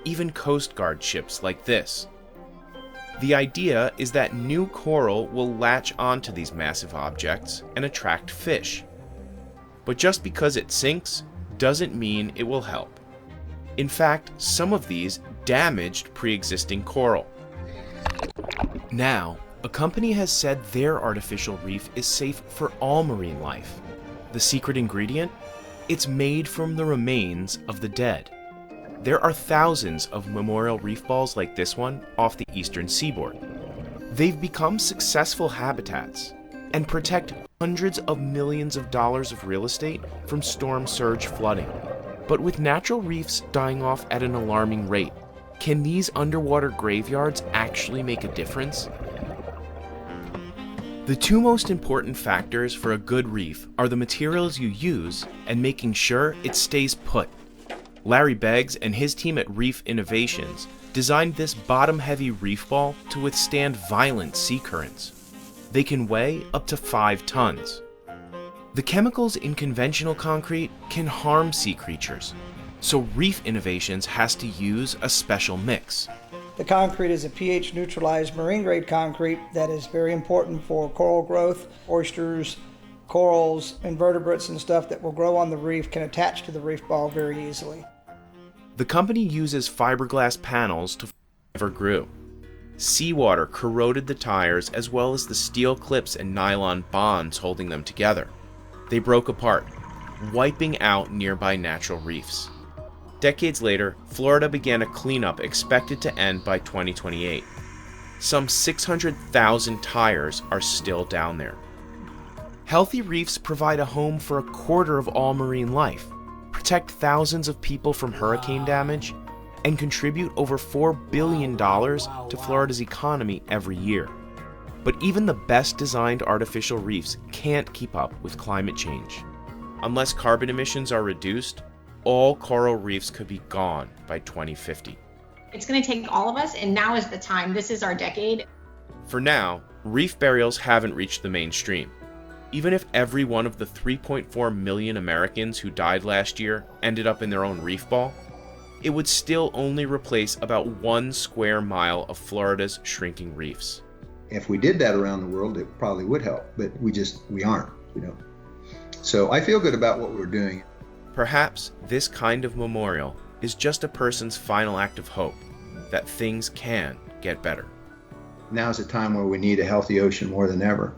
even Coast Guard ships like this. The idea is that new coral will latch onto these massive objects and attract fish. But just because it sinks doesn't mean it will help. In fact, some of these damaged pre-existing coral. Now, a company has said their artificial reef is safe for all marine life. The secret ingredient? It's made from the remains of the dead. There are thousands of memorial reef balls like this one off the eastern seaboard. They've become successful habitats and protect hundreds of millions of dollars of real estate from storm surge flooding. But with natural reefs dying off at an alarming rate, can these underwater graveyards actually make a difference? The two most important factors for a good reef are the materials you use and making sure it stays put. Larry Beggs and his team at Reef Innovations designed this bottom-heavy reef ball to withstand violent sea currents. They can weigh up to 5 tons. The chemicals in conventional concrete can harm sea creatures, so Reef Innovations has to use a special mix. The concrete is a pH neutralized marine grade concrete that is very important for coral growth. Oysters, corals, invertebrates and stuff that will grow on the reef can attach to the reef ball very easily. The company uses fiberglass panels to never grew. Seawater corroded the tires as well as the steel clips and nylon bonds holding them together. They broke apart, wiping out nearby natural reefs. Decades later, Florida began a cleanup expected to end by 2028. Some 600,000 tires are still down there. Healthy reefs provide a home for a quarter of all marine life, protect thousands of people from hurricane damage, and contribute over $4 billion to Florida's economy every year. But even the best designed artificial reefs can't keep up with climate change. Unless carbon emissions are reduced, all coral reefs could be gone by 2050. It's going to take all of us, and now is the time. This is our decade. For now, reef burials haven't reached the mainstream. Even if every one of the 3.4 million Americans who died last year ended up in their own reef ball, it would still only replace about 1 square mile of Florida's shrinking reefs. If we did that around the world, it probably would help, but we aren't, So I feel good about what we're doing. Perhaps this kind of memorial is just a person's final act of hope that things can get better. Now is a time where we need a healthy ocean more than ever.